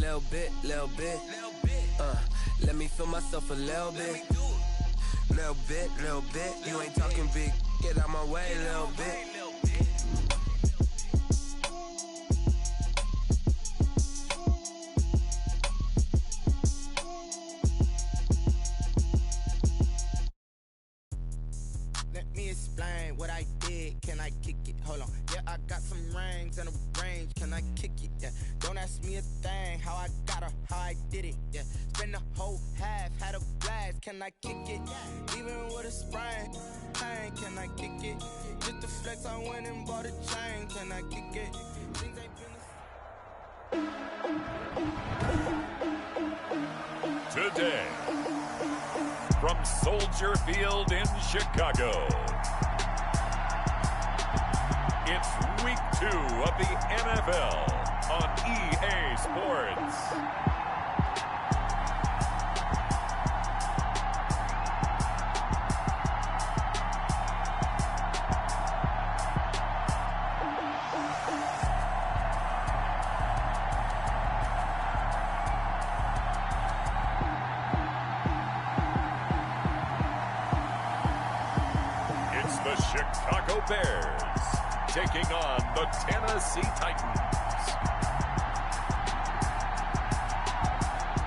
little bit. Let me feel myself a little bit. Little bit. You ain't talking big. Get out my way, little bit. Let me explain what I did. Can I kick it? Hold on. Yeah, I got some rings and a range. Can I kick it? Yeah. Don't ask me a thing. How I got her, how I did it. Yeah. Spend the whole half, had a blast. Can I kick it? Even with a sprain. Pain, can I kick it? Just to flex, I went and bought a chain. Can I kick it? Things ain't been Today, from Soldier Field in Chicago, it's week 2 of the NFL on EA Sports. The Chicago Bears taking on the Tennessee Titans.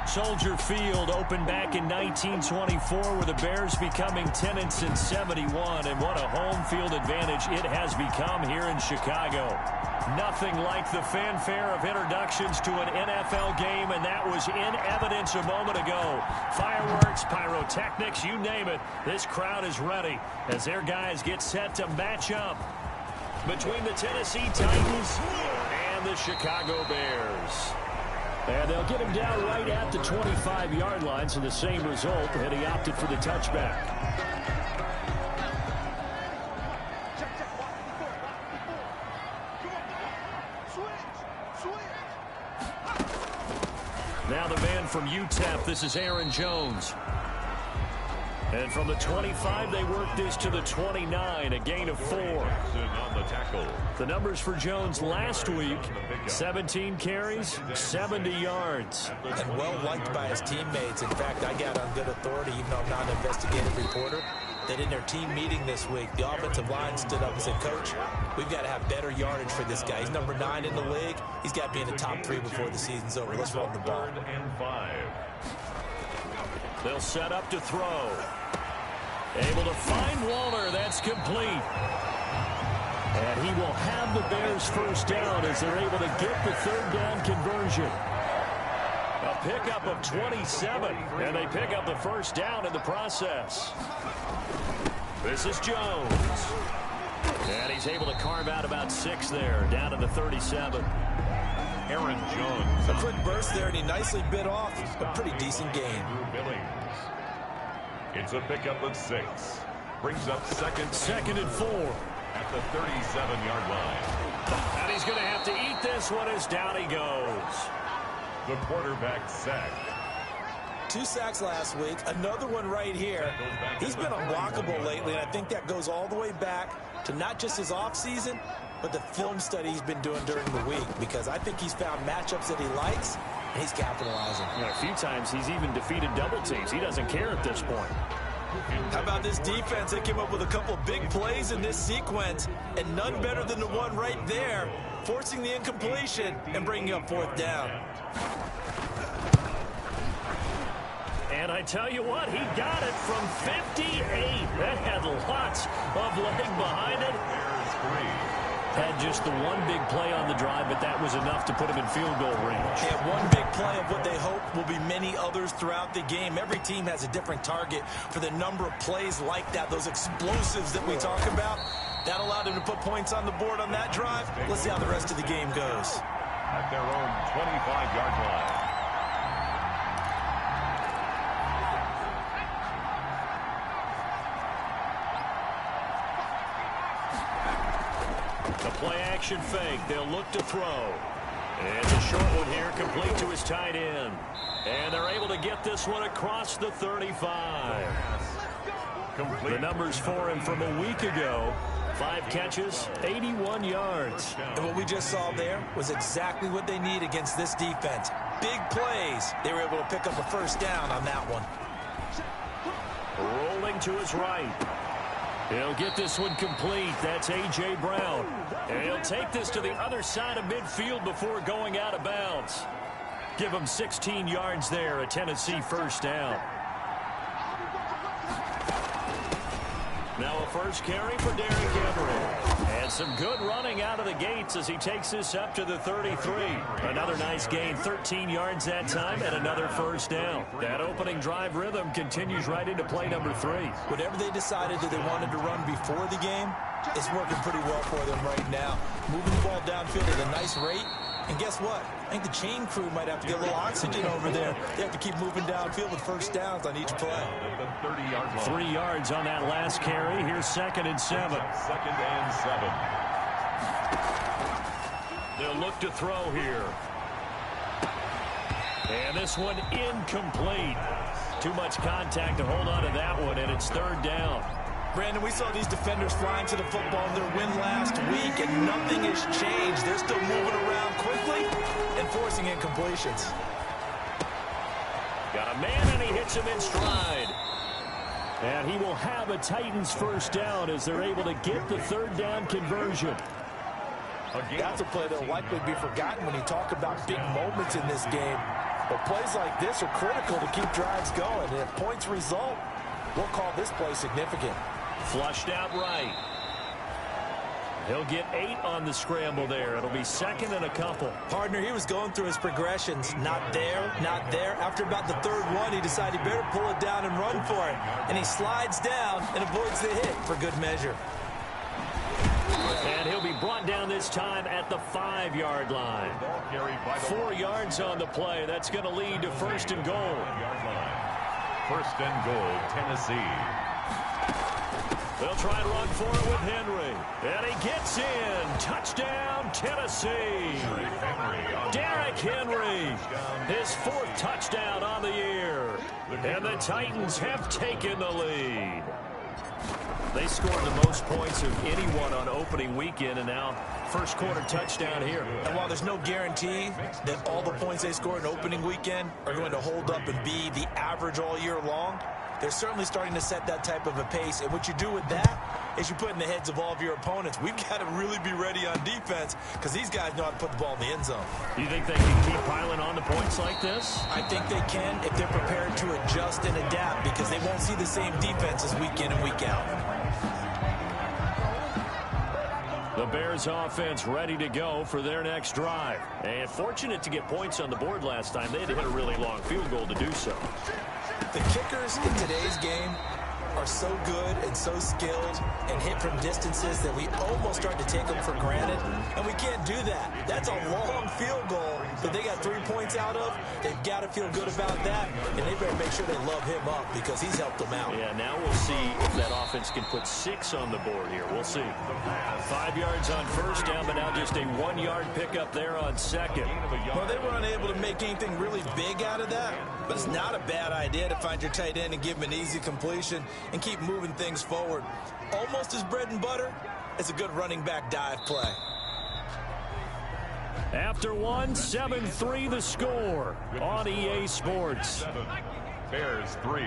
Soldier Field opened back in 1924 with the Bears becoming 10-71, and what a home field advantage it has become here in Chicago. Nothing like the fanfare of introductions to an NFL game, and that was in evidence a moment ago. Fireworks, pyrotechnics, you name it. This crowd is ready as their guys get set to match up between the Tennessee Titans and the Chicago Bears. And they'll get him down right at the 25-yard line, so the same result, and he opted for the touchback. Now the man from UTEP, this is Aaron Jones. And from the 25, they work this to the 29, a gain of 4. On the tackle. The numbers for Jones last week, 17 carries, 70 yards. And well-liked by his teammates. In fact, I got on good authority, even though I'm not an investigative reporter, that in their team meeting this week, the offensive line stood up and said, Coach, we've got to have better yardage for this guy. He's number 9 in the league. He's got to be in the top 3 before the season's over. Let's run the ball. 3rd and 5. They'll set up to throw. Able to find Waller. That's complete. And he will have the Bears first down as they're able to get the 3rd down conversion. A pickup of 27, and they pick up the first down in the process. This is Jones. And he's able to carve out about 6 there, down to the 37. Aaron Jones. A quick burst there, and he nicely bit off a pretty decent gain. It's a pickup of 6. Brings up second and 4. At the 37-yard line. And he's going to have to eat this one as down he goes. The quarterback sacked. 2 sacks last week, another one right here. He's been unblockable lately, and I think that goes all the way back to not just his offseason, but the film study he's been doing during the week, because I think he's found matchups that he likes, and he's capitalizing. A few times he's even defeated double teams. He doesn't care at this point. How about this defense? They came up with a couple big plays in this sequence, and none better than the one right there, forcing the incompletion and bringing up 4th down. And I tell you what, he got it from 58. That had lots of leg behind it. Had just the one big play on the drive, but that was enough to put him in field goal range. Yeah, one big play of what they hope will be many others throughout the game. Every team has a different target for the number of plays like that, those explosives that we talk about. That allowed them to put points on the board on that drive. Let's see how the rest of the game goes. At their own 25-yard line. The play-action fake. They'll look to throw. And the short one here, complete to his tight end. And they're able to get this one across the 35. The numbers for him from a week ago. 5 catches, 81 yards. And what we just saw there was exactly what they need against this defense. big plays, they were able to pick up a first down on that one. Rolling to his right. He'll get this one complete. That's A.J. Brown. And he'll take this to the other side of midfield before going out of bounds. Give him 16 yards there, a Tennessee first down. Now a first carry for Derrick Henry. And some good running out of the gates as he takes this up to the 33. Another nice gain, 13 yards that time, and another first down. That opening drive rhythm continues right into play number 3. Whatever they decided that they wanted to run before the game, it's working pretty well for them right now. Moving the ball downfield at a nice rate. And guess what? I think the chain crew might have to get a little oxygen over there. They have to keep moving downfield with first downs on each play. 3 yards on that last carry. Here's 2nd and 7. 2nd and 7. They'll look to throw here. And this one incomplete. Too much contact to hold on to that one, and it's 3rd down. Brandon, we saw these defenders flying to the football in their win last week, and nothing has changed. They're still moving around quickly and forcing incompletions. Got a man, and he hits him in stride. And he will have a Titans first down as they're able to get the 3rd down conversion. That's a play that will likely be forgotten when you talk about big moments in this game. But plays like this are critical to keep drives going. And if points result, we'll call this play significant. Flushed out right. He'll get 8 on the scramble there. It'll be 2nd and a couple. Partner, he was going through his progressions. Not there, not there. After about the 3rd one, he decided he better pull it down and run for it. And he slides down and avoids the hit for good measure. And he'll be brought down this time at the 5-yard line. 4 yards on the play. That's going to lead to 1st and goal. 1st and goal, Tennessee. They'll try and run for it with Henry. And he gets in. Touchdown, Tennessee. Derrick Henry. His 4th touchdown on the year. And the Titans have taken the lead. They scored the most points of anyone on opening weekend, and now first quarter touchdown here. And while there's no guarantee that all the points they score in opening weekend are going to hold up and be the average all year long, they're certainly starting to set that type of a pace. And what you do with that is you put in the heads of all of your opponents, we've got to really be ready on defense because these guys know how to put the ball in the end zone. You think they can keep piling on the points like this? I think they can if they're prepared to adjust and adapt because they won't see the same defenses week in and week out. The Bears offense ready to go for their next drive. And fortunate to get points on the board last time. They had to hit a really long field goal to do so. The kickers in today's game are so good and so skilled and hit from distances that we almost start to take them for granted, and we can't do that. That's a long field goal that they got 3 points out of. They've got to feel good about that, and they better make sure they love him up because he's helped them out. Yeah, now we'll see if that offense can put 6 on the board here. We'll see. 5 yards on first down, but now just a 1-yard pickup there on 2nd. Well, they were unable to make anything really big out of that, but it's not a bad idea to find your tight end and give him an easy completion and keep moving things forward. Almost as bread and butter as a good running back dive play. After 1, 7-3 the score on EA Sports. Bears 3.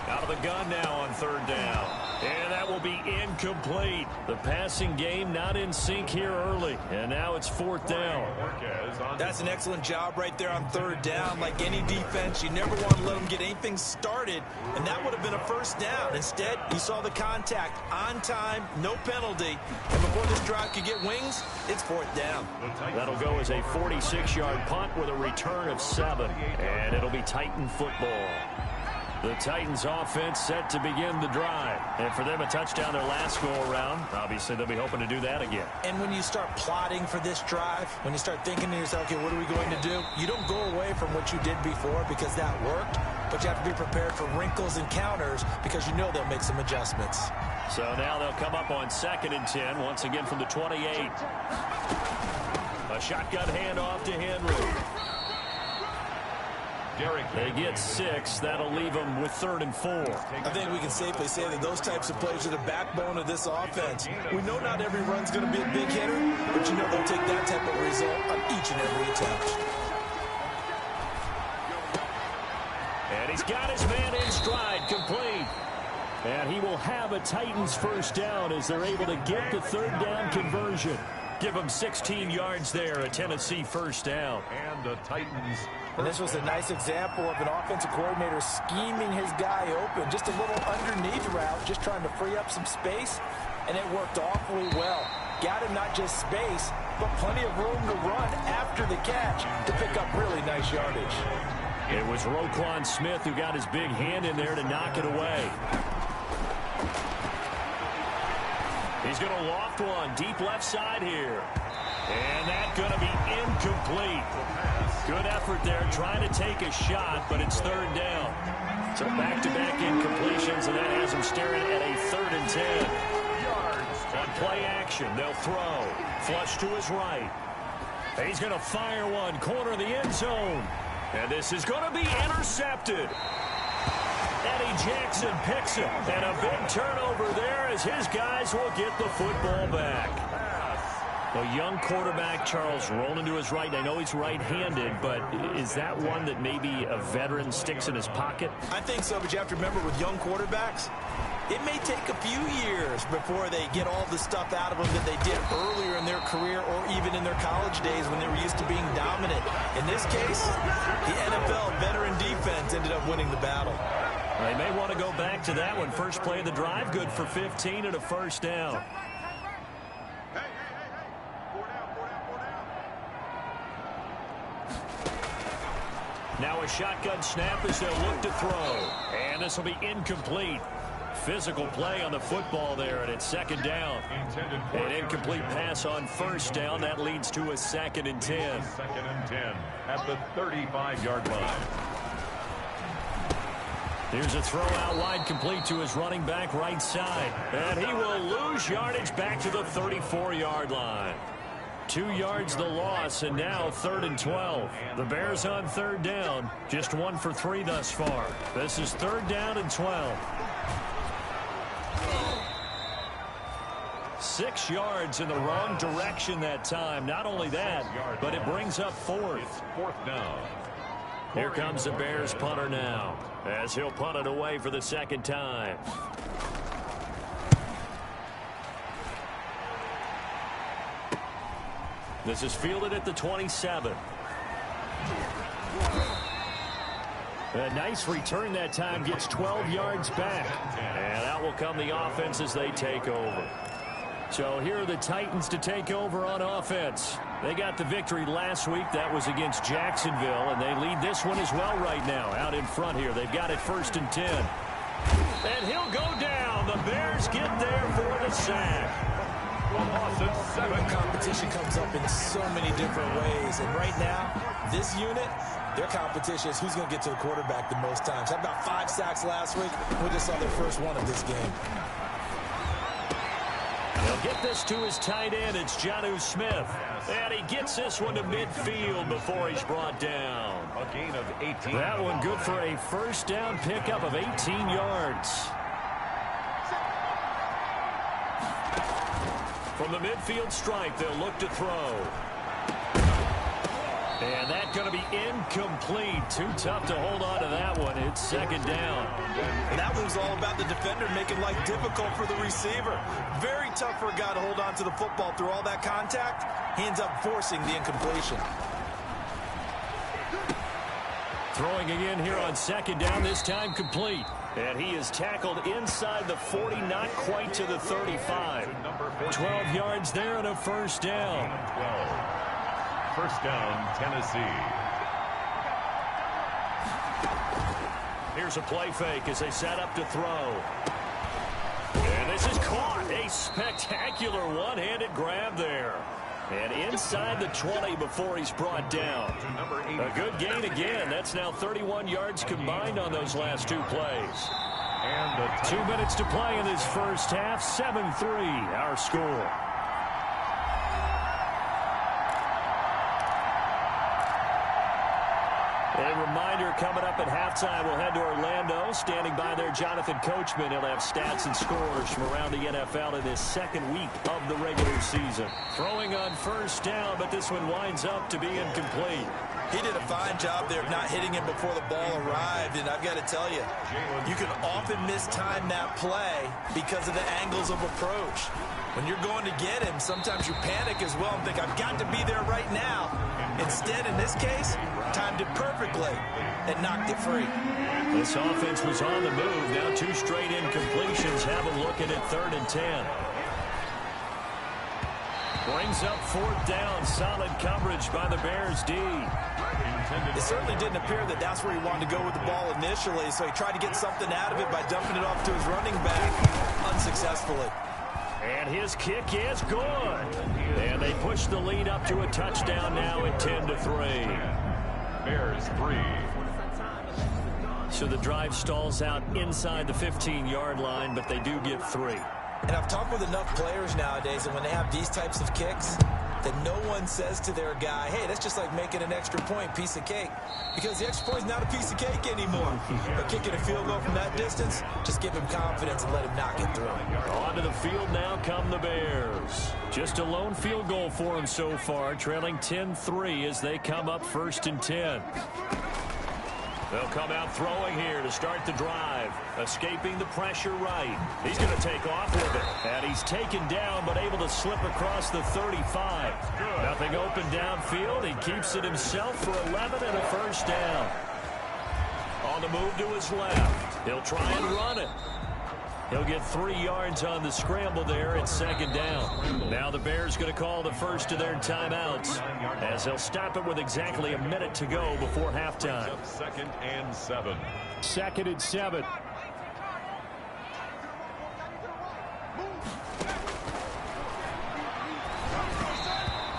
Out of the gun now on 3rd down. And that will be incomplete. The passing game not in sync here early. And now it's 4th down. That's an excellent job right there on 3rd down. Like any defense, you never want to let them get anything started. And that would have been a first down. Instead, you saw the contact on time, no penalty. And before this drive could get wings, it's 4th down. That'll go as a 46-yard punt with a return of 7. And it'll be Titan football. The Titans offense set to begin the drive. And for them, a touchdown their last go-around. Obviously, they'll be hoping to do that again. And when you start plotting for this drive, when you start thinking to yourself, okay, what are we going to do? You don't go away from what you did before because that worked. But you have to be prepared for wrinkles and counters because you know they'll make some adjustments. So now they'll come up on 2nd and 10, once again from the 28. A shotgun handoff to Henry. They get 6. That'll leave them with 3rd and 4. I think we can safely say that those types of plays are the backbone of this offense. We know not every run's going to be a big hitter, but you know they'll take that type of result on each and every attempt. And he's got his man in stride, complete. And he will have a Titans first down as they're able to get the 3rd down conversion. Give him 16 yards there, a Tennessee first down. And the Titans. And this was a nice example of an offensive coordinator scheming his guy open. Just a little underneath route, just trying to free up some space, and it worked awfully well. Got him not just space, but plenty of room to run after the catch to pick up really nice yardage. It was Roquan Smith who got his big hand in there to knock it away. He's going to loft one deep left side here. And that's going to be incomplete. Good effort there trying to take a shot, but it's 3rd down. So back-to-back incompletions, and that has him staring at a 3rd and 10. On play action, they'll throw. Flush to his right. He's going to fire one, corner of the end zone. And this is going to be intercepted. Eddie Jackson picks him, and a big turnover there as his guys will get the football back. A young quarterback, Charles, rolling to his right. I know he's right-handed, but is that one that maybe a veteran sticks in his pocket? I think so, but you have to remember with young quarterbacks, it may take a few years before they get all the stuff out of them that they did earlier in their career or even in their college days when they were used to being dominant. In this case, the NFL veteran defense ended up winning the battle. They may want to go back to that one. First play of the drive, good for 15 and a first down. Now a shotgun snap as they'll look to throw. And this will be incomplete. Physical play on the football there, and it's 2nd down. An incomplete pass on first down. That leads to a 2nd and 10. 2nd and 10 at the 35-yard line. Here's a throw out wide, complete to his running back right side. And he will lose yardage back to the 34-yard line. 2 yards the loss, and now 3rd and 12. The Bears on 3rd down. Just 1 for 3 thus far. This is 3rd down and 12. 6 yards in the wrong direction that time. Not only that, but it brings up 4th. 4th down. Here comes the Bears punter now, as he'll punt it away for the 2nd time. This is fielded at the 27. A nice return that time, gets 12 yards back. And out will come the offense as they take over. So here are the Titans to take over on offense. They got the victory last week. That was against Jacksonville, and they lead this one as well right now. Out in front here, they've got it 1st and 10. And he'll go down. The Bears get there for the sack. Competition comes up in so many different ways, and right now, this unit, their competition is who's going to get to the quarterback the most times. Had about 5 sacks last week. We just saw their first one of this game. He'll get this to his tight end. It's Jonnu Smith. And he gets this one to midfield before he's brought down. A gain of 18. That one good for a first down pickup of 18 yards. From the midfield stripe, they'll look to throw. And that's going to be incomplete. Too tough to hold on to that one. It's 2nd down. And that one was all about the defender making life difficult for the receiver. Very tough for a guy to hold on to the football through all that contact. He ends up forcing the incompletion. Throwing again here on 2nd down, this time complete. And he is tackled inside the 40, not quite to the 35. 12 yards there and a first down. 12. First down, Tennessee. Here's a play fake as they set up to throw. And this is caught. A spectacular one-handed grab there. And inside the 20 before he's brought down. A good gain again. That's now 31 yards combined on those last 2 plays. And 2 minutes to play in this first half. 7-3 our score. A reminder, coming up at halftime. We'll head to Orlando. Standing by there, Jonathan Coachman. He'll have stats and scores from around the NFL in this second week of the regular season. Throwing on first down, but this one winds up to be incomplete. He did a fine job there of not hitting him before the ball arrived, and I've got to tell you, you can often mistime that play because of the angles of approach. When you're going to get him, sometimes you panic as well and think, I've got to be there right now. Instead, in this case, timed it perfectly and knocked it free. This offense was on the move. Now 2 straight incompletions have them looking at 3rd and 10. Brings up 4th down. Solid coverage by the Bears D. It certainly didn't appear that that's where he wanted to go with the ball initially, so he tried to get something out of it by dumping it off to his running back unsuccessfully. And his kick is good. And they push the lead up to a touchdown now at 10-3. Bears 3. So the drive stalls out inside the 15-yard line, but they do get 3. And I've talked with enough players nowadays, and when they have these types of kicks, that no one says to their guy, hey, that's just like making an extra point, piece of cake. Because the extra point is not a piece of cake anymore. But kicking a field goal from that distance, just give him confidence and let him knock it through. Onto the field now come the Bears. Just a lone field goal for them so far, trailing 10-3 as they come up 1st and 10. They'll come out throwing here to start the drive. Escaping the pressure right. He's going to take off with it. And he's taken down, but able to slip across the 35. Nothing open downfield. He keeps it himself for 11 and a 1st down. On the move to his left. He'll try and run it. He'll get 3 yards on the scramble there at 2nd down. Now the Bears going to call the first of their timeouts as they'll stop it with exactly a minute to go before halftime. 2nd and 7. 2nd and 7.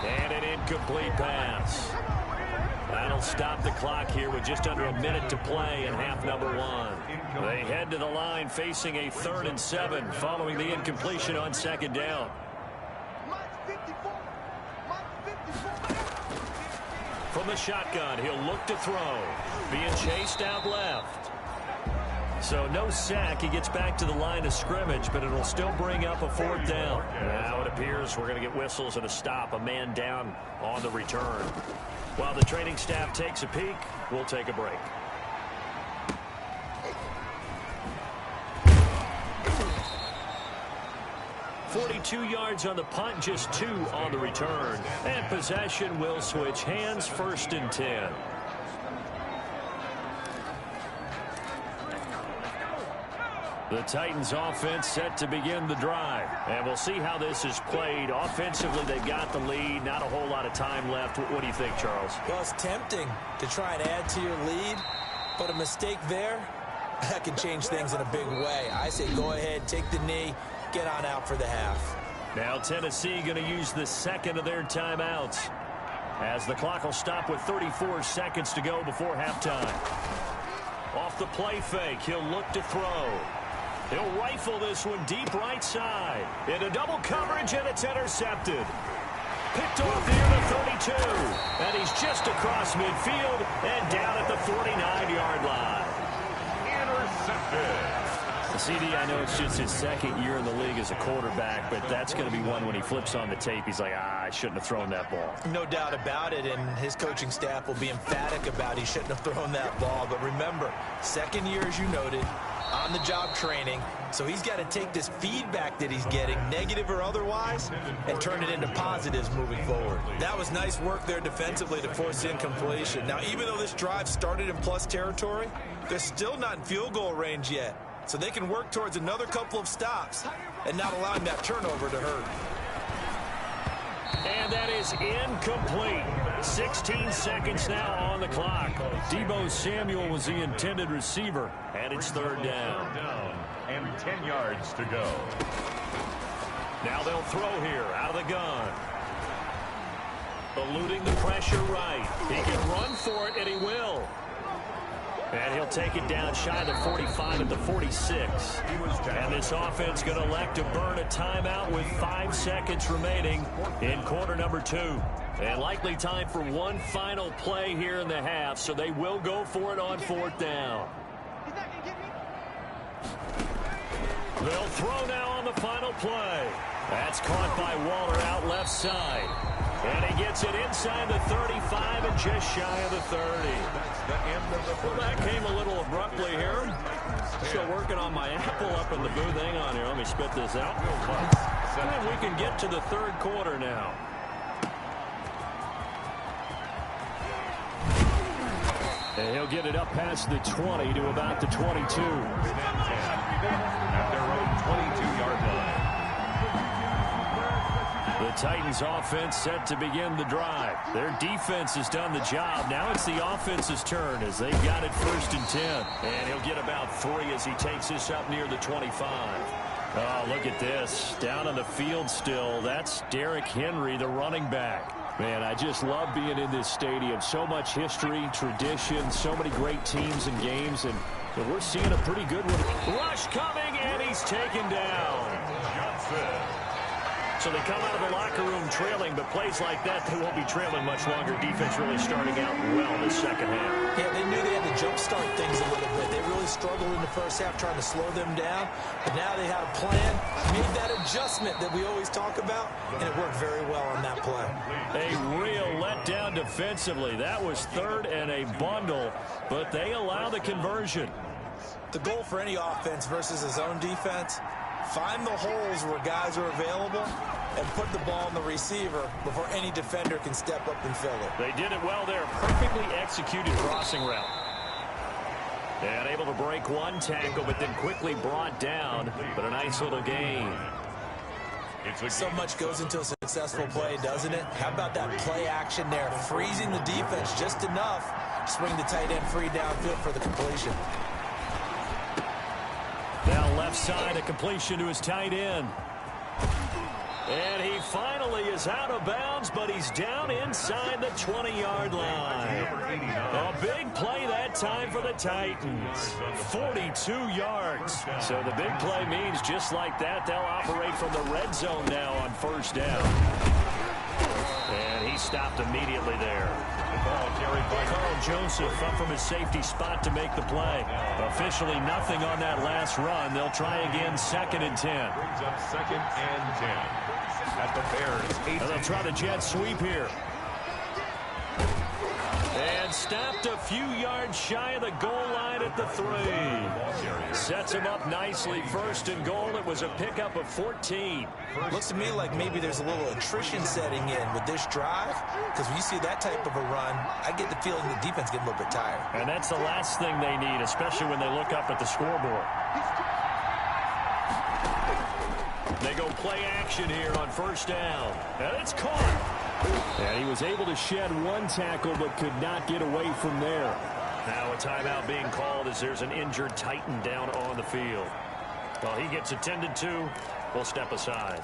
And an incomplete pass. That'll stop the clock here with just under a minute to play in half number 1. They head to the line facing a 3rd and 7 following the incompletion on 2nd down. From the shotgun, he'll look to throw. Being chased out left. So no sack. He gets back to the line of scrimmage, but it'll still bring up a 4th down. Now it appears we're going to get whistles and a stop. A man down on the return. While the training staff takes a peek, we'll take a break. .42 yards on the punt, just 2 on the return. And possession will switch hands, 1st and 10. The Titans offense set to begin the drive. And we'll see how this is played. Offensively, they've got the lead. Not a whole lot of time left. What do you think, Charles? Well, it's tempting to try and add to your lead, but a mistake there, that can change things in a big way. I say go ahead, take the knee, get on out for the half. Now Tennessee going to use the 2nd of their timeouts as the clock will stop with 34 seconds to go before halftime. Off the play fake, he'll look to throw. He'll rifle this one deep right side. Into double coverage, and it's intercepted. Picked off near the 32. And he's just across midfield and down at the 49-yard line. Intercepted. CD, I know it's just his 2nd year in the league as a quarterback, but that's going to be one when he flips on the tape, he's like, I shouldn't have thrown that ball. No doubt about it, and his coaching staff will be emphatic about he shouldn't have thrown that ball. But remember, 2nd year, as you noted, on-the-job training, so he's got to take this feedback that he's getting, negative or otherwise, and turn it into positives moving forward. That was nice work there defensively to force incompletion. Now, even though this drive started in plus territory, they're still not in field goal range yet. So they can work towards another couple of stops and not allowing that turnover to hurt. And that is incomplete. 16 seconds now on the clock. Deebo Samuel was the intended receiver, and it's 3rd down. And 10 yards to go. Now they'll throw here out of the gun. Eluding the pressure right. He can run for it, and he will. And he'll take it down shy of the 45 at the 46. And this offense going to elect to burn a timeout with 5 seconds remaining in quarter number 2. And likely time for one final play here in the half, so they will go for it on 4th down. They'll throw now on the final play. That's caught by Waller out left side. And he gets it inside the 35 and just shy of the 30. That's the end of the first. Well, that came a little abruptly here. Still working on my apple up in the booth. Hang on here. Let me spit this out. And we can get to the 3rd quarter now. And he'll get it up past the 20 to about the 22. At their own 22-yard line. The Titans offense set to begin the drive. Their defense has done the job. Now it's the offense's turn as they've got it 1st and 10. And he'll get about 3 as he takes this up near the 25. Oh, look at this. Down on the field still. That's Derrick Henry, the running back. Man, I just love being in this stadium. So much history, tradition, so many great teams and games, and we're seeing a pretty good one. Rush coming, and he's taken down. So they come out of the locker room trailing, but plays like that, they won't be trailing much longer. Defense really starting out well this second half. Yeah, they knew they had to jumpstart things a little bit. They really struggled in the first half trying to slow them down, but now they had a plan, made that adjustment that we always talk about, and it worked very well on that play. A real letdown defensively. That was 3rd and a bundle, but they allow the conversion. The goal for any offense versus his own defense, find the holes where guys are available and put the ball on the receiver before any defender can step up and fill it. They did it well there. Perfectly executed crossing route. And able to break one tackle, but then quickly brought down. But a nice little gain. So much goes into a successful play, doesn't it? How about that play action there? Freezing the defense just enough to swing the tight end free downfield for the completion. Now left side, a completion to his tight end. And he finally is out of bounds, but he's down inside the 20-yard line. A big play that time for the Titans. 42 yards. So the big play means just like that, they'll operate from the red zone now on 1st down. And he stopped immediately there. Carl Joseph up from his safety spot to make the play. Officially nothing on that last run. They'll try again 2nd and 10. Brings up 2nd and 10. At the Bears. And they'll try the jet sweep here. And stopped a few yards shy of the goal line at the 3. Sets him up nicely. 1st and goal. It was a pickup of 14. Looks to me like maybe there's a little attrition setting in with this drive, because when you see that type of a run, I get the feeling the defense getting a little bit tired. And that's the last thing they need, especially when they look up at the scoreboard. They go play action here on 1st down. And it's caught. And he was able to shed one tackle but could not get away from there. Now a timeout being called as there's an injured Titan down on the field. While he gets attended to, we'll step aside.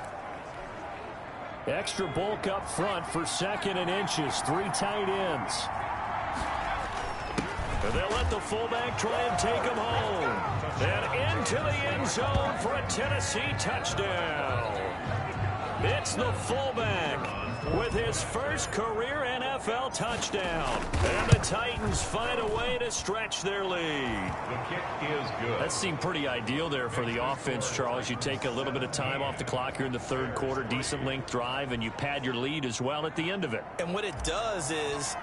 Extra bulk up front for 2nd and inches. 3 tight ends. And they'll let the fullback try and take him home. And into the end zone for a Tennessee touchdown. It's the fullback with his first career NFL touchdown. And the Titans find a way to stretch their lead. The kick is good. That seemed pretty ideal there for the offense, Charles. You take a little bit of time off the clock here in the 3rd quarter, decent length drive, and you pad your lead as well at the end of it. And what it does is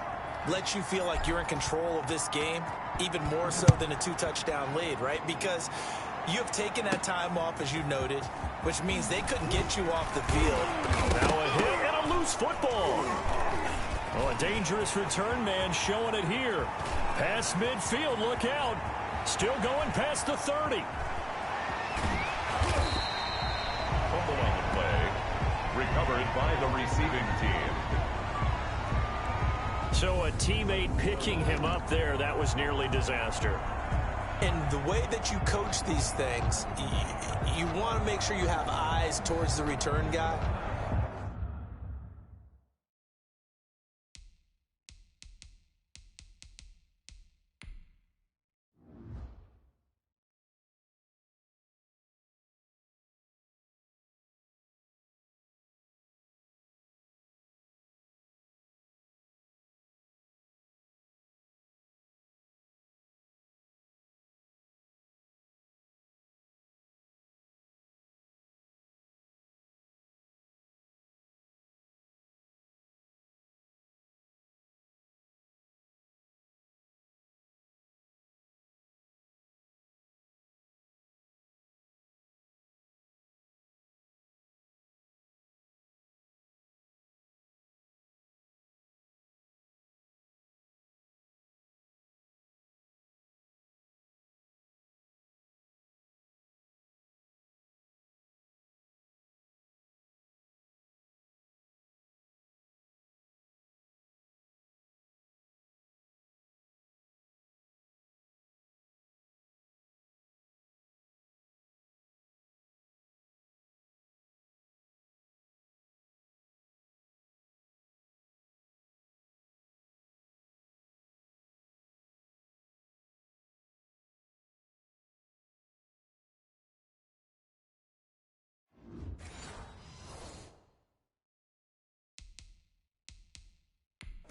let you feel like you're in control of this game, even more so than a 2-touchdown lead, right? Because you have taken that time off, as you noted, which means they couldn't get you off the field. Now a hit and a loose football. Oh, a dangerous return man showing it here. Past midfield, look out. Still going past the 30. Fumble on the play. Recovered by the receiving team. So a teammate picking him up there, that was nearly disaster. And the way that you coach these things, you want to make sure you have eyes towards the return guy.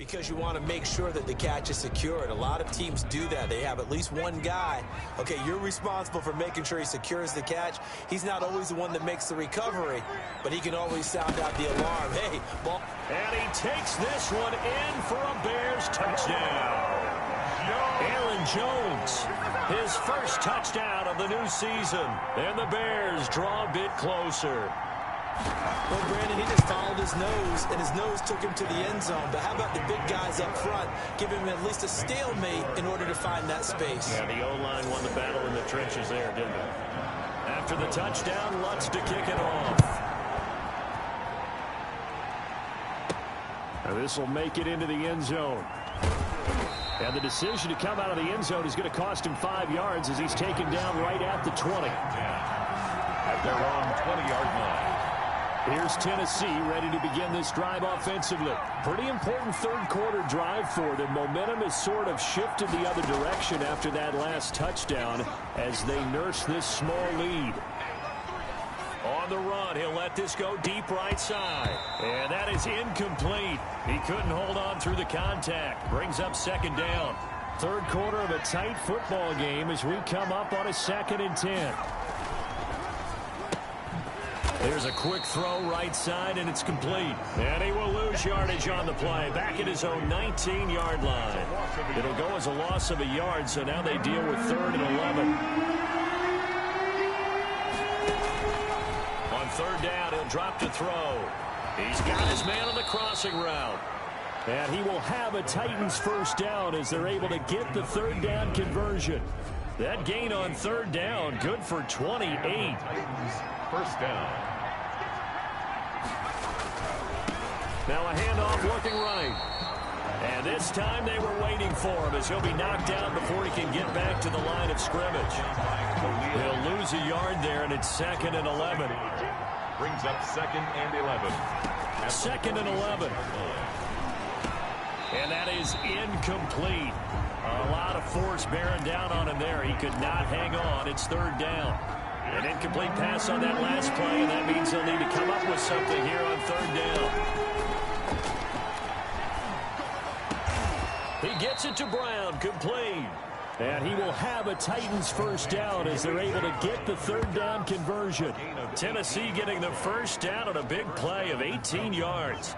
Because you want to make sure that the catch is secured. A lot of teams do that. They have at least one guy. Okay, you're responsible for making sure he secures the catch. He's not always the one that makes the recovery, but he can always sound out the alarm. Hey, ball. And he takes this one in for a Bears touchdown. Aaron Jones, his first touchdown of the new season. And the Bears draw a bit closer. Well, Brandon, he just followed his nose, and his nose took him to the end zone. But how about the big guys up front? Give him at least a stalemate in order to find that space. Yeah, the O-line won the battle in the trenches there, didn't it? After the touchdown, Lutz to kick it off. Now this will make it into the end zone. And the decision to come out of the end zone is going to cost him 5 yards as he's taken down right at the 20. At their own 20-yard line. Here's Tennessee ready to begin this drive offensively. Pretty important third-quarter drive for them. Momentum has sort of shifted the other direction after that last touchdown as they nurse this small lead. On the run, he'll let this go deep right side. And that is incomplete. He couldn't hold on through the contact. Brings up second down. Third quarter of a tight football game as we come up on a 2nd and 10. There's a quick throw right side, and it's complete. And he will lose yardage on the play. Back at his own 19-yard line. It'll go as a loss of a yard, so now they deal with 3rd and 11. On 3rd down, he'll drop to throw. He's got his man on the crossing route. And he will have a Titans first down as they're able to get the 3rd down conversion. That gain on 3rd down, good for 28. First down. Now a handoff looking right. And this time they were waiting for him as he'll be knocked down before he can get back to the line of scrimmage. He'll lose a yard there, and it's 2nd and 11. Brings up 2nd and 11. 2nd and 11. And that is incomplete. A lot of force bearing down on him there. He could not hang on. It's 3rd down. An incomplete pass on that last play, and that means they'll need to come up with something here on 3rd down. He gets it to Brown, complete. And he will have a Titans first down as they're able to get the 3rd down conversion. Tennessee getting the first down on a big play of 18 yards.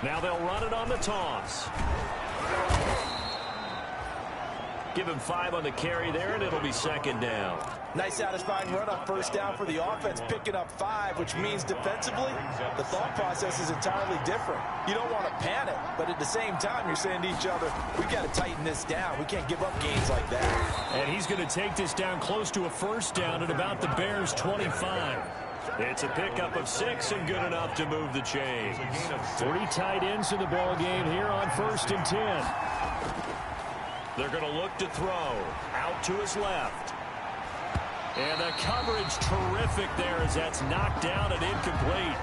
Now they'll run it on the toss. Give him 5 on the carry there, and it'll be 2nd down. Nice satisfying run on 1st down for the offense, picking up 5, which means defensively, the thought process is entirely different. You don't want to panic, but at the same time, you're saying to each other, we got to tighten this down. We can't give up gains like that. And he's going to take this down close to a first down at about the Bears' 25. It's a pickup of 6 and good enough to move the chains. 3 tight ends in the ball game here on 1st and 10. They're going to look to throw out to his left. And the coverage terrific there as that's knocked down and incomplete.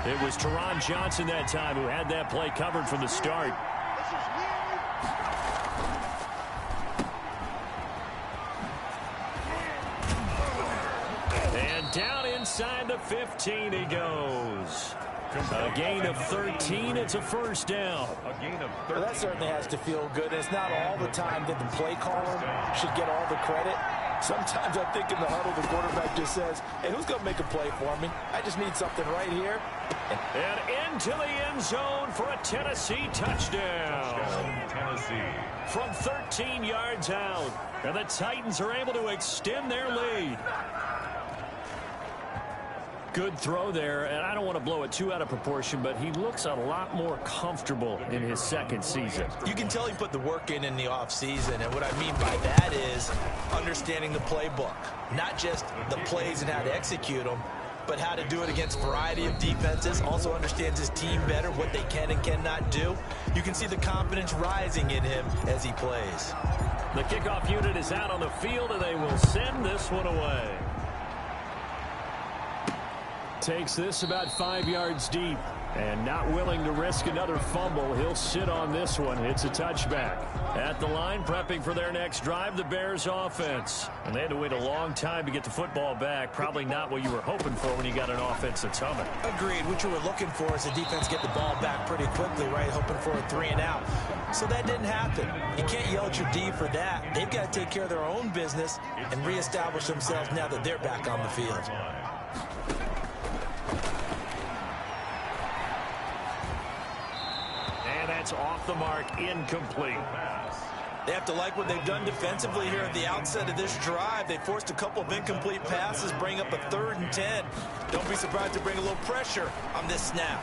It was Teron Johnson that time who had that play covered from the start. And down inside the 15 he goes. A gain of 13. It's a first down. A gain of 13. Well, that certainly has to feel good. It's not all the time that the play caller should get all the credit. Sometimes I think in the huddle, the quarterback just says, hey, who's going to make a play for me? I just need something right here. And into the end zone for a Tennessee touchdown. Tennessee. From 13 yards out. And the Titans are able to extend their lead. Good throw there, and I don't want to blow it too out of proportion, but he looks a lot more comfortable in his 2nd season. You can tell he put the work in the offseason, and what I mean by that is understanding the playbook. Not just the plays and how to execute them, but how to do it against a variety of defenses. Also understands his team better, what they can and cannot do. You can see the confidence rising in him as he plays. The kickoff unit is out on the field, and they will send this one away. Takes this about 5 yards deep. And not willing to risk another fumble, he'll sit on this one. It's a touchback. At the line, prepping for their next drive, the Bears offense. And they had to wait a long time to get the football back. Probably not what you were hoping for when you got an offense that's humming. Agreed. What you were looking for is the defense get the ball back pretty quickly, right? Hoping for a 3 and out. So that didn't happen. You can't yell at your D for that. They've got to take care of their own business and reestablish themselves now that they're back on the field. That's off the mark, incomplete. They have to like what they've done defensively here at the outset of this drive. They forced a couple of incomplete passes, bring up a 3rd and 10. Don't be surprised to bring a little pressure on this snap.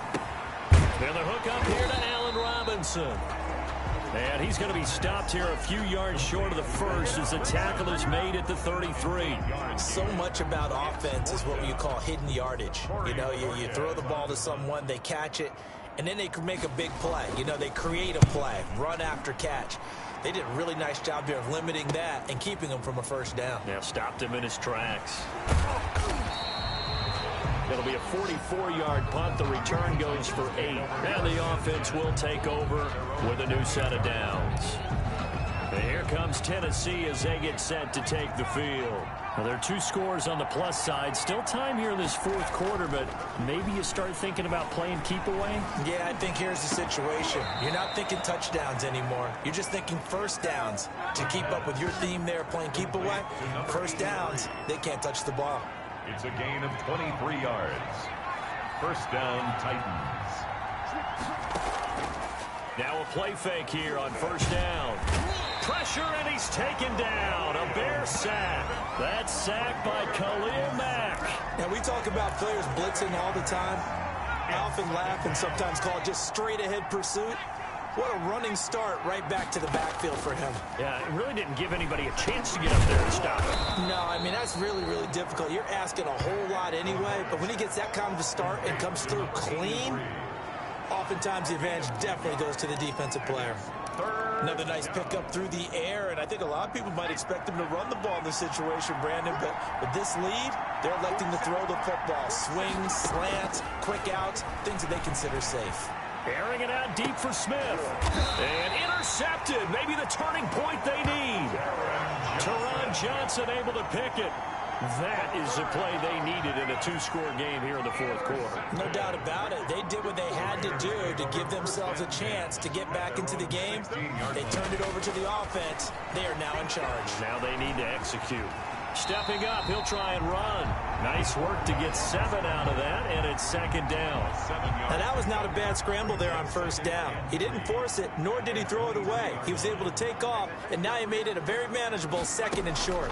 And the hook up here to Allen Robinson. And he's going to be stopped here a few yards short of the first as the tackle is made at the 33. So much about offense is what you call hidden yardage. You know, you throw the ball to someone, they catch it, and then they can make a big play. You know, they create a play, run after catch. They did a really nice job here of limiting that and keeping him from a first down. Yeah, stopped him in his tracks. It'll be a 44-yard punt. The return goes for 8. And the offense will take over with a new set of downs. And here comes Tennessee as they get set to take the field. Well, there are 2 scores on the plus side. Still time here in this 4th quarter, but maybe you start thinking about playing keep away? Yeah, I think here's the situation. You're not thinking touchdowns anymore. You're just thinking first downs. To keep up with your theme there, playing keep away, first downs, they can't touch the ball. It's a gain of 23 yards. First down, Titans. Now a play fake here on first down. Pressure, and he's taken down. A Bear sack. That's sacked by Khalil Mack. Now, we talk about players blitzing all the time. I often laugh and sometimes call it just straight-ahead pursuit. What a running start right back to the backfield for him. Yeah, it really didn't give anybody a chance to get up there and stop him. No, I mean, that's really, really difficult. You're asking a whole lot anyway, but when he gets that kind of a start and comes through clean, oftentimes the advantage definitely goes to the defensive player. Another nice pickup through the air, and I think a lot of people might expect him to run the ball in this situation, Brandon, but with this lead, they're electing to throw the football. Swings, slants, quick outs, things that they consider safe. Airing it out deep for Smith. And intercepted. Maybe the turning point they need. Teron Johnson able to pick it. That is the play they needed in a 2-score game here in the 4th quarter. No doubt about it. They did what they had to do to give themselves a chance to get back into the game. They turned it over to the offense. They are now in charge. Now they need to execute. Stepping up, he'll try and run. Nice work to get 7 out of that, and it's 2nd down. Now that was not a bad scramble there on first down. He didn't force it, nor did he throw it away. He was able to take off, and now he made it a very manageable 2nd and short.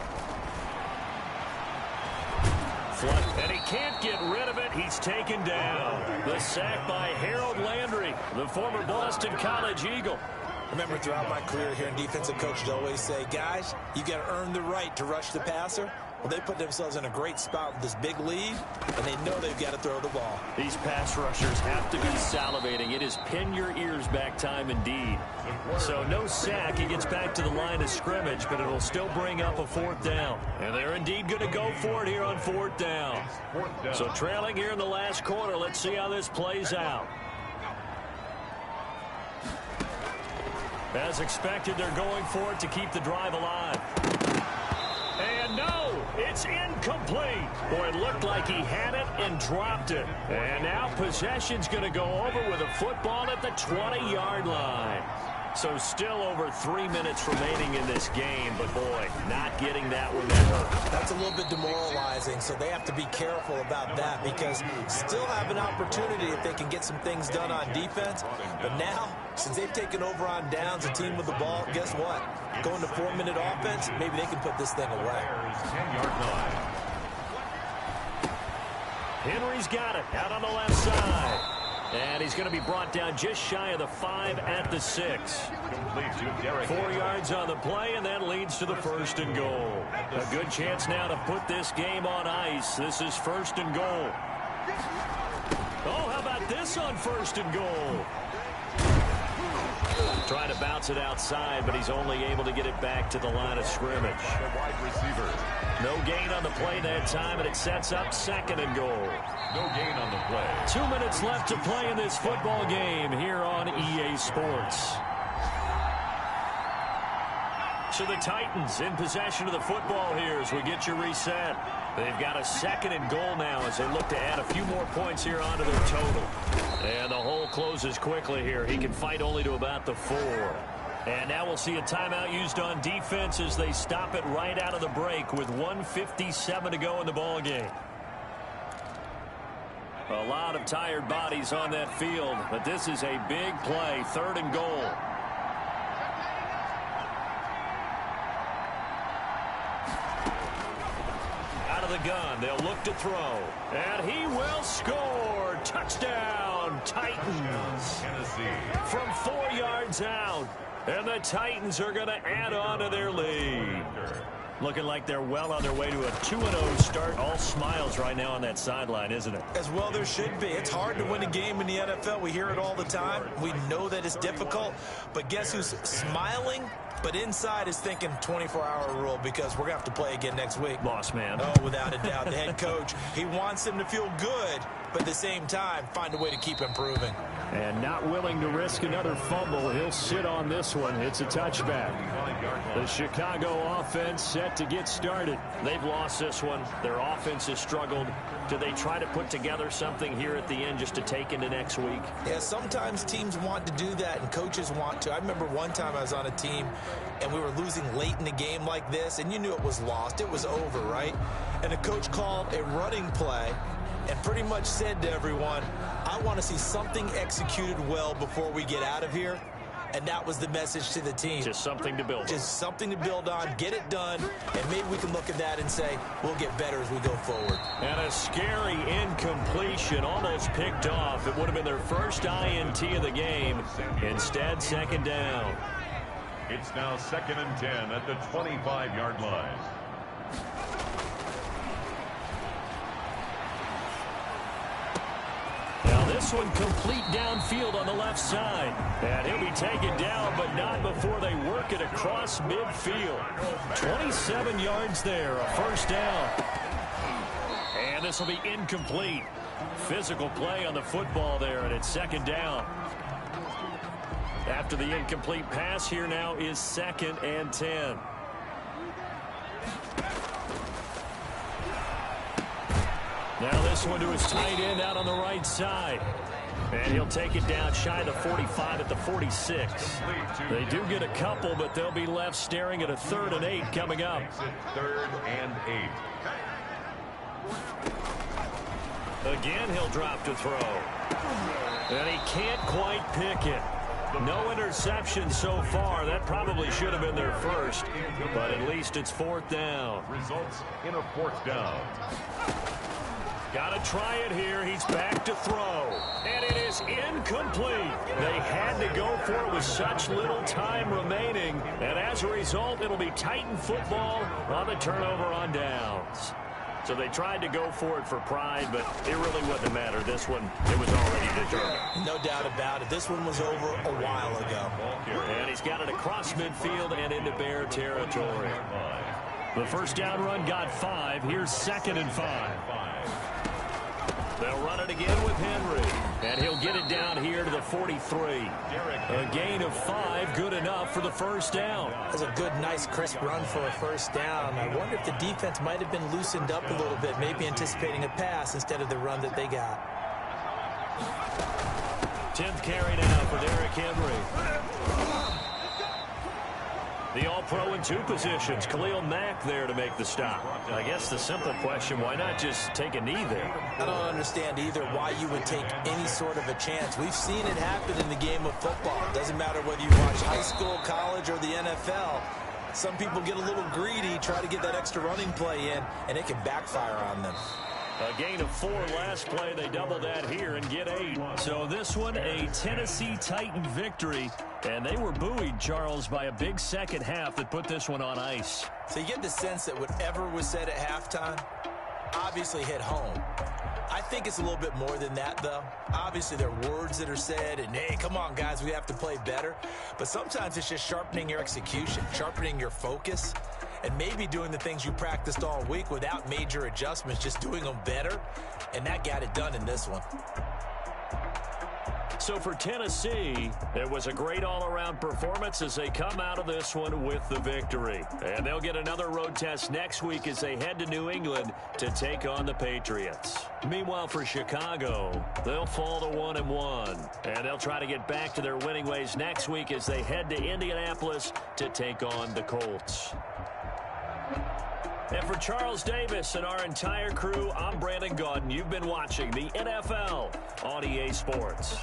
And he can't get rid of it. He's taken down. The sack by Harold Landry, the former Boston College Eagle. Remember, throughout my career here in defensive coaches always say, guys, you got to earn the right to rush the passer. Well, they put themselves in a great spot with this big lead, and they know they've got to throw the ball. These pass rushers have to be salivating. It is pin your ears back time indeed. So no sack. He gets back to the line of scrimmage, but it'll still bring up a 4th down. And they're indeed going to go for it here on 4th down. So trailing here in the last quarter. Let's see how this plays out. As expected, they're going for it to keep the drive alive. And no, it's incomplete. Boy, it looked like he had it and dropped it. And now possession's going to go over with a football at the 20-yard line. So still over 3 minutes remaining in this game, but boy, not getting that one hurt. That's a little bit demoralizing, so they have to be careful about that because still have an opportunity if they can get some things done on defense. But now, since they've taken over on downs, a team with the ball, guess what? Going to 4-minute offense, maybe they can put this thing away. Henry's got it out on the left side. And he's going to be brought down just shy of the 5 at the 6. 4 yards on the play, and that leads to the 1st and goal. A good chance now to put this game on ice. This is 1st and goal. Oh, how about this on 1st and goal? Trying to bounce it outside, but he's only able to get it back to the line of scrimmage. No gain on the play that time, and it sets up 2nd and goal. No gain on the play. 2 minutes left to play in this football game here on EA Sports. So the Titans in possession of the football here as we get you reset. They've got a 2nd and goal now as they look to add a few more points here onto their total. And the hole closes quickly here. He can fight only to about the 4. And now we'll see a timeout used on defense as they stop it right out of the break with 1:57 to go in the ball game. A lot of tired bodies on that field, but this is a big play, 3rd and goal. Out of the gun, they'll look to throw. And he will score. Touchdown, Titans. From 4 yards out. And the Titans are going to add on to their lead. Looking like they're well on their way to a 2-0 start. All smiles right now on that sideline, isn't it? As well there should be. It's hard to win a game in the NFL. We hear it all the time. We know that it's difficult. But guess who's smiling? But inside is thinking 24-hour rule because we're going to have to play again next week. Boss man. Oh, without a doubt. The head coach, he wants them to feel good, but at the same time, find a way to keep improving. And not willing to risk another fumble. He'll sit on this one. It's a touchback. The Chicago offense set to get started. They've lost this one. Their offense has struggled. Do they try to put together something here at the end just to take into next week? Yeah, sometimes teams want to do that and coaches want to. I remember one time I was on a team and we were losing late in the game like this, and you knew it was lost. It was over, right? And the coach called a running play and pretty much said to everyone, I want to see something executed well before we get out of here. And that was the message to the team. Just something to build on. Just something to build on, get it done, and maybe we can look at that and say, we'll get better as we go forward. And a scary incompletion, almost picked off. It would have been their first INT of the game. Instead, 2nd down. It's now 2nd and 10 at the 25-yard line. Now this one complete downfield on the left side. And he'll be taken down, but not before they work it across midfield. 27 yards there, a 1st down. And this will be incomplete. Physical play on the football there, and it's 2nd down. After the incomplete pass, here now is 2nd and 10. Now this one to his tight end out on the right side. And he'll take it down shy of the 45 at the 46. They do get a couple, but they'll be left staring at a 3rd and 8 coming up. 3rd and 8. Again, he'll drop to throw. And he can't quite pick it. No interception so far. That probably should have been their first, but at least it's 4th down. Results in a 4th down. Got to try it here. He's back to throw. And it is incomplete. They had to go for it with such little time remaining. And as a result, it'll be Titan football on the turnover on downs. So they tried to go for it for pride, but it really wouldn't have mattered. This one, it was already determined. No doubt about it. This one was over a while ago. And he's got it across midfield and into Bear territory. The 1st down run got 5. Here's 2nd and 5. They'll run it again with Henry. And he'll get it down here to the 43. A gain of 5, good enough for the 1st down. That's a good, nice, crisp run for a 1st down. I wonder if the defense might have been loosened up a little bit, maybe anticipating a pass instead of the run that they got. 10th carry now for Derrick Henry. The All-Pro in 2 positions. Khalil Mack there to make the stop. I guess the simple question, why not just take a knee there? I don't understand either why you would take any sort of a chance. We've seen it happen in the game of football. It doesn't matter whether you watch high school, college, or the NFL. Some people get a little greedy, try to get that extra running play in, and it can backfire on them. A gain of 4 last play. They double that here and get 8. So this one, a Tennessee Titan victory. And they were buoyed, Charles, by a big second half that put this one on ice. So you get the sense that whatever was said at halftime obviously hit home. I think it's a little bit more than that, though. Obviously, there are words that are said, and, hey, come on, guys, we have to play better. But sometimes it's just sharpening your execution, sharpening your focus. and maybe doing the things you practiced all week without major adjustments, just doing them better, and that got it done in this one. So for Tennessee, it was a great all-around performance as they come out of this one with the victory. And they'll get another road test next week as they head to New England to take on the Patriots. Meanwhile, for Chicago, they'll fall to 1-1. And they'll try to get back to their winning ways next week as they head to Indianapolis to take on the Colts. And for Charles Davis and our entire crew, I'm Brandon Gaudin. You've been watching the NFL on EA Sports.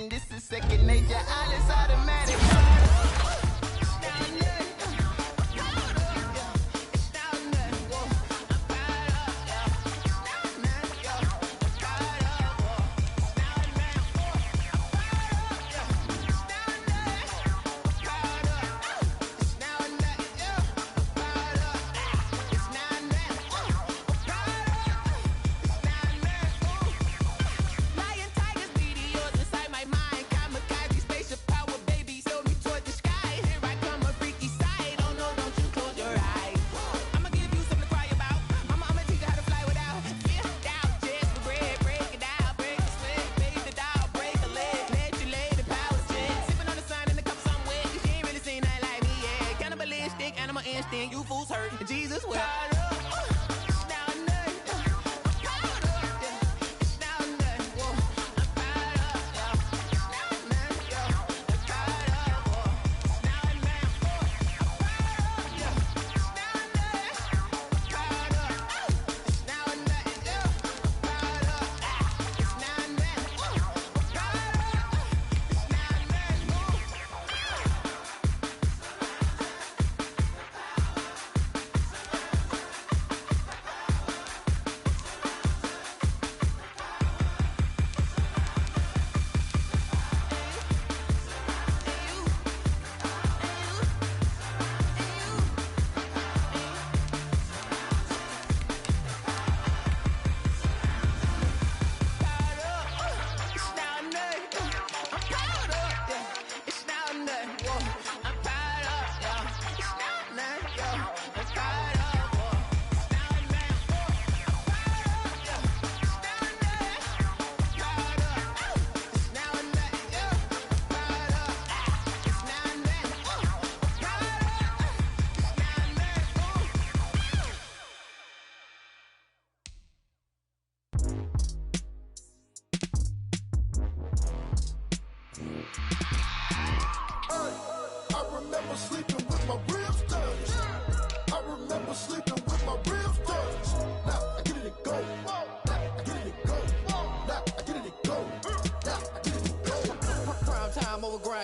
This is second nature, all is automatic. You fools hurt. Jesus will.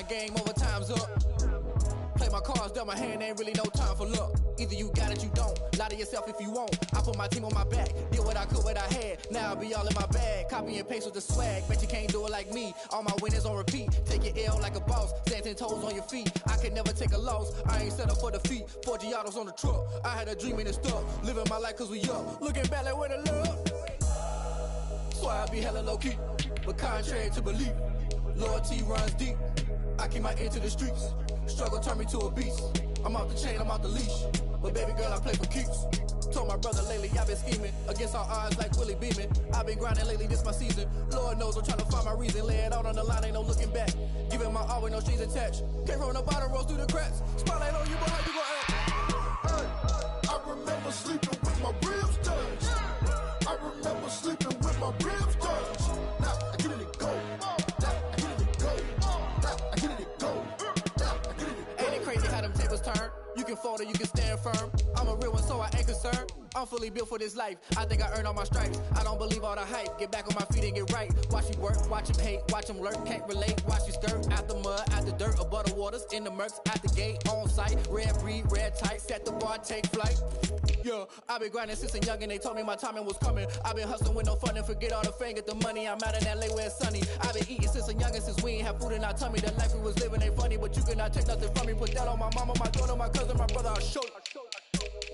Game over, time's up. Play my cards, dealt my hand, ain't really no time for luck. Either you got it, you don't. Lie to yourself if you won't. I put my team on my back, did what I could, what I had. Now I'll be all in my bag. Copy and paste with the swag. Bet you can't do it like me. All my winners on repeat. Take your L like a boss. Stand 10 toes on your feet. I can never take a loss. I ain't set up for defeat. 4 Giottos on the truck. I had a dream and it stuck. Living my life cause we up. Looking back like where the love. So I be hella low key. But contrary to belief, loyalty runs deep. I keep my ear to the streets. Struggle turned me to a beast. I'm off the chain, I'm off the leash. But baby girl, I play for keeps. Told my brother lately, I've been scheming. Against all odds like Willie Beeman. I've been grinding lately, this my season. Lord knows I'm trying to find my reason. Lay it out on the line, ain't no looking back. Giving my all with no strings attached. Came from the bottom, rose through the cracks. Spotlight on you, but how you gon' act? sleeping with my ribs touched. I remember sleeping with my ribs touched. Now I get it and go. Now I get it and go. Now I get it and go. Now I get it and go. Ain't it crazy how them tables turn? You can fold or you can stand firm. I'm a real one, so I ain't concerned. I'm fully built for this life. I think I earned all my stripes. I don't believe all the hype. Get back on my feet and get right. Watch you work, watch him hate, watch him lurk. Can't relate, watch you skirt. Out the mud, out the dirt, above the waters, in the murks, out the gate, on site. Red breed, red tight, set the bar, take flight. Yeah, I been grinding since a young and they told me my timing was coming. I been hustling with no fun and forget all the fame, get the money. I'm out in LA where it's sunny. I been eating since a young and since we ain't have food in our tummy. The life we was living ain't funny, but you cannot take nothing from me. Put that on my mama, my daughter, my cousin, my brother, I'll show you.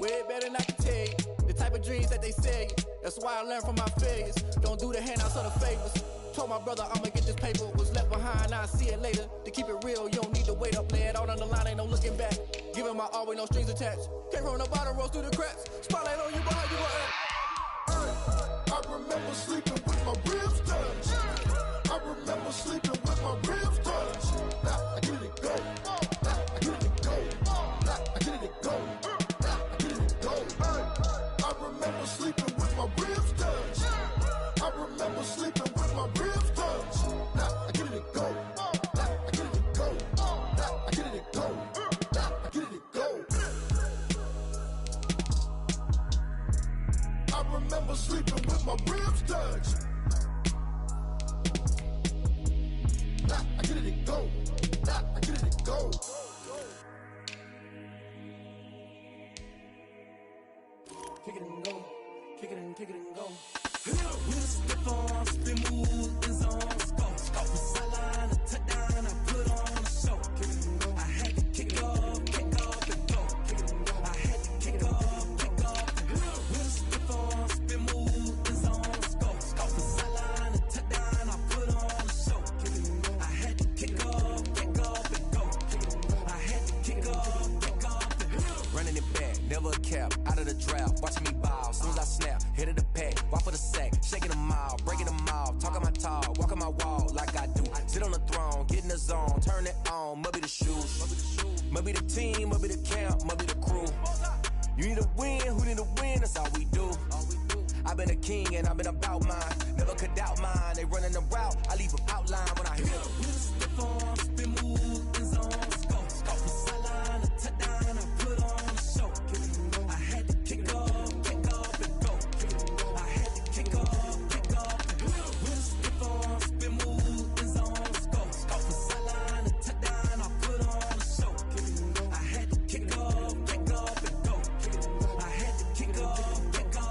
Way better than I can tell you. The type of dreams that they say. That's why I learned from my failures. Don't do the handouts or the favors. Told my brother I'ma get this paper. Was left behind, I'll see it later. To keep it real, you don't need to wait up. Lay it out on the line, ain't no looking back. Giving my all with no strings attached. Can't roll no bottom, rolls through the cracks. Spotlight on you, but how you gon' act? I remember sleeping with my ribs touched. I remember sleeping with my ribs touched. Now I get it and go. Now I get it and go. Now I get it and go. Now I get it and go. I remember sleeping with my ribs touched. I remember sleeping with my ribs touched. Now I get it and go. Now I get it and go. Now I get it and go. Now I get it and go. I remember sleeping with my ribs touched. Now I get it and go. Now I get it and go. Kick it and go. Kick it and go. With a stiff arm, spin move, in zone, go. From sideline to touchdown, I put on a show. I had to kick off and go. I had to kick off and go. With a stiff arm, spin move, in zone, go. From sideline to touchdown, I put on a show. I had to kick off and go. I had to kick off and go. Running it back, never a cap, out of the drought, watching me ball. Soon as I snap, hit of the pack, walk for the sack, shaking them all, breaking them off, talking my talk, walking my wall like I do. Sit on the throne, get in the zone, turn it on, must be the shoes, must be the team, must be the camp, must be the crew. You need a win, who need a win, that's all we do. I've been a king and I've been about mine, never could doubt mine. They running the route, I leave them outline when I hear them. With a stiff arm, spin move, in zone, go. From sideline to touchdown, I put on a show. I had to kick off and go. I had to kick off and go. With a stiff arm, spin move, in zone, go. From sideline to touchdown, I put on a show. I had to kick off and go. I had to kick off and go.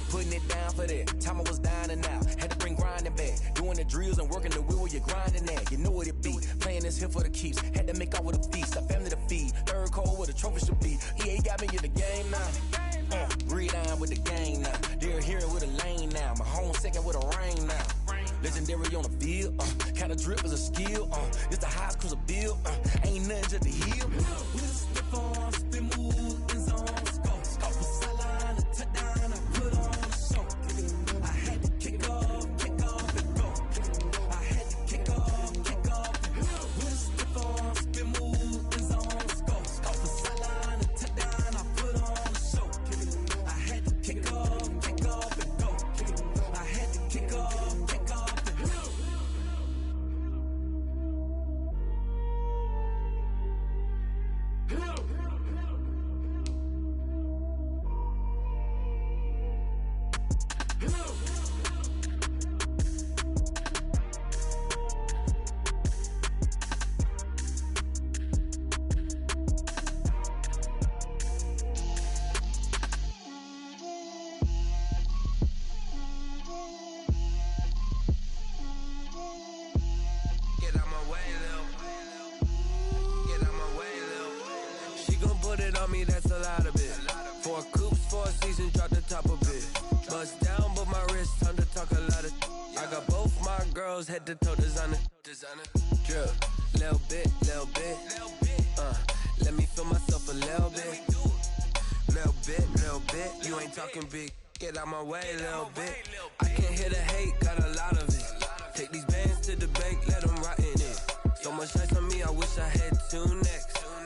Putting it down for that, time I was dying and out. Had to bring grinding back, doing the drills and working the wheel where you're grinding at. You know what it be, playing this here for the keeps. Had to make out with a feast, a family to feed. Third cold where the trophy should be. EA got me in the game now. Read on with the game now. They're hearing with a lane now. My home second with a rain now. Legendary on the field, kind of drip is a skill. It's the highest cruiser bill, ain't nothing just to heal. With a stiff arm, spin move, in zone, go. From sideline to touchdown, I put on a show. I had to kick off and go. I had to kick off and go. With a stiff arm, spin move, in zone, go. From sideline to touchdown, I put on a show. I had to kick off and go. I had to kick off and go. Get out my way, Lil. Get out my way, Lil. She gon' put it on me, that's a lot of it. 4 coops, 4 seasons, drop the top of it. Bust down, but my wrist, time to talk a lot of. I got both my girls, head to toe designer. Drip, little bit. Let me feel myself a little bit. Little bit. You ain't talking big. Get out my way, little bit. I can't hear the hate, got a lot of it. Take these bands to the bank, let them rot in it. So much ice on me, I wish I had 2 necks.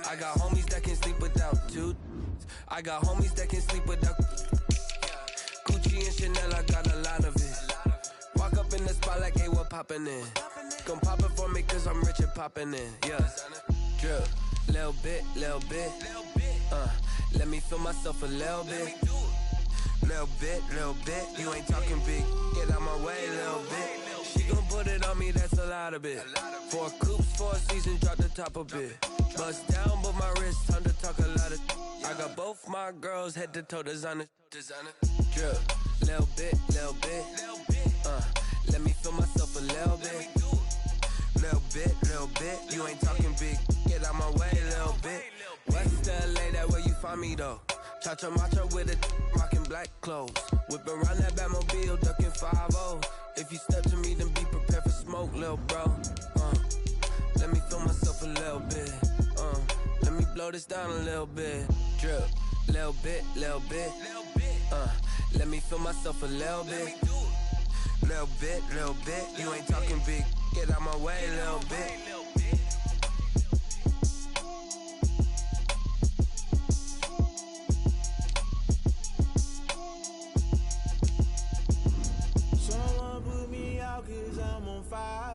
I got homies that can sleep without 2. I got homies that can sleep without Gucci and Chanel, I got a lot of it. Walk up in the spot like, hey, what poppin' in? Gon' pop it for me cause I'm rich and poppin' in, yeah. Drip, little bit, let me feel myself a little bit. Little bit, you ain't talking big. Get out my way, little bit. She gon' put it on me, that's a lot of it. 4 coops, 4 seasons, drop the top a bit. Bust down, but my wrist, time to talk a lot of. I got both my girls head to toe designer. Drip, little bit, let me feel myself a little bit. Little bit, you ain't talking big. Get out my way, little bit. West LA, that where you find me though. Cha-cha macha with a rockin' black clothes. Whip around that Batmobile, duckin' 5-0. If you step to me, then be prepared for smoke, lil' bro. Let me feel myself a little bit. Let me blow this down a little bit. Drip, little bit. Let me feel myself a little bit. Little bit, you ain't talking big. Get out my way, little bit. Someone put me out cause I'm on fire.